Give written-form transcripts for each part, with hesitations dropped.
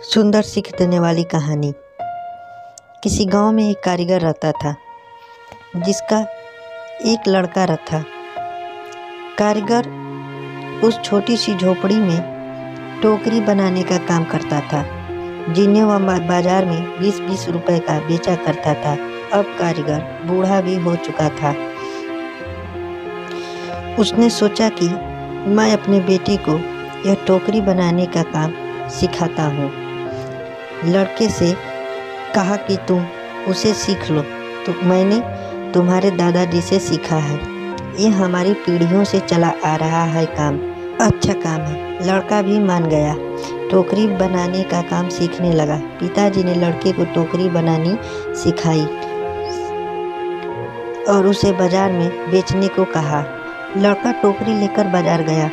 सुंदर सीख देने वाली कहानी। किसी गांव में एक कारीगर रहता था जिसका एक लड़का था। कारीगर उस छोटी सी झोपड़ी में टोकरी बनाने का काम करता था, जिन्हें वह बाजार में 20-20 रुपए का बेचा करता था। अब कारीगर बूढ़ा भी हो चुका था। उसने सोचा कि मैं अपने बेटे को यह टोकरी बनाने का काम सिखाता हूँ। लड़के से कहा कि तुम उसे सीख लो, तो मैंने तुम्हारे दादाजी से सीखा है। ये हमारी पीढ़ियों से चला आ रहा है काम, अच्छा काम है। लड़का भी मान गया, टोकरी बनाने का काम सीखने लगा। पिताजी ने लड़के को टोकरी बनानी सिखाई और उसे बाजार में बेचने को कहा। लड़का टोकरी लेकर बाजार गया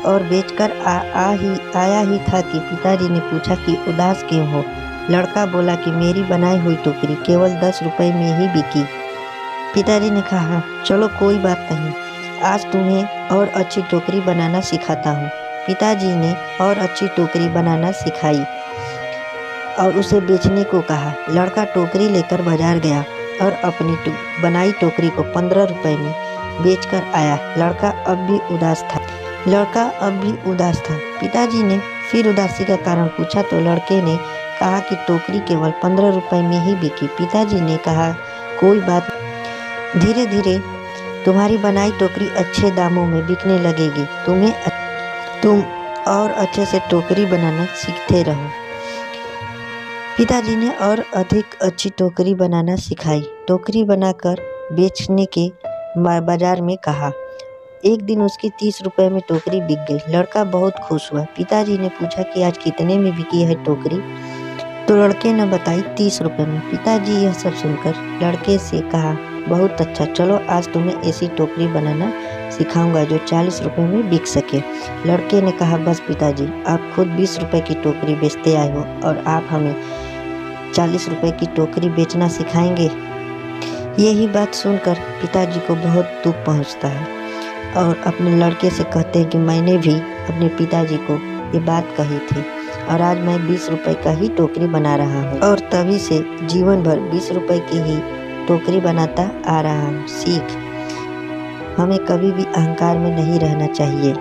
और बेचकर आया ही था कि पिताजी ने पूछा कि उदास क्यों हो। लड़का बोला कि मेरी बनाई हुई टोकरी केवल 10 रुपए में ही बिकी। पिताजी ने कहा, चलो कोई बात नहीं, आज तुम्हें और अच्छी टोकरी बनाना सिखाता हूँ। पिताजी ने और अच्छी टोकरी बनाना सिखाई और उसे बेचने को कहा। लड़का टोकरी लेकर बाजार गया और अपनी बनाई टोकरी को 15 रुपए में बेचकर आया। लड़का अब भी उदास था। पिताजी ने फिर उदासी का कारण पूछा तो लड़के ने कहा कि टोकरी केवल 15 रुपए में ही बिकी। पिताजी ने कहा, कोई बात, धीरे धीरे तुम्हारी बनाई टोकरी अच्छे दामों में बिकने लगेगी। तुम और अच्छे से टोकरी बनाना सीखते रहो। पिताजी ने और अधिक अच्छी टोकरी बनाना सिखाई। टोकरी बनाकर बेचने के बाजार में कहा। एक दिन उसकी 30 रुपए में टोकरी बिक गई। लड़का बहुत खुश हुआ। पिताजी ने पूछा कि आज कितने में बिकी है टोकरी, तो लड़के ने बताई 30 रुपए में। पिताजी यह सब सुनकर लड़के से कहा, बहुत अच्छा, चलो आज तुम्हें ऐसी टोकरी बनाना सिखाऊंगा जो 40 रुपए में बिक सके। लड़के ने कहा, बस पिताजी, आप खुद 20 रुपए की टोकरी बेचते आए हो और आप हमें 40 रुपए की टोकरी बेचना सिखाएंगे। यही बात सुनकर पिताजी को बहुत दुख पहुंचता है और अपने लड़के से कहते हैं कि मैंने भी अपने पिताजी को ये बात कही थी और आज मैं 20 रुपए का ही टोकरी बना रहा हूँ और तभी से जीवन भर 20 रुपए की ही टोकरी बनाता आ रहा हूँ। सीख, हमें कभी भी अहंकार में नहीं रहना चाहिए।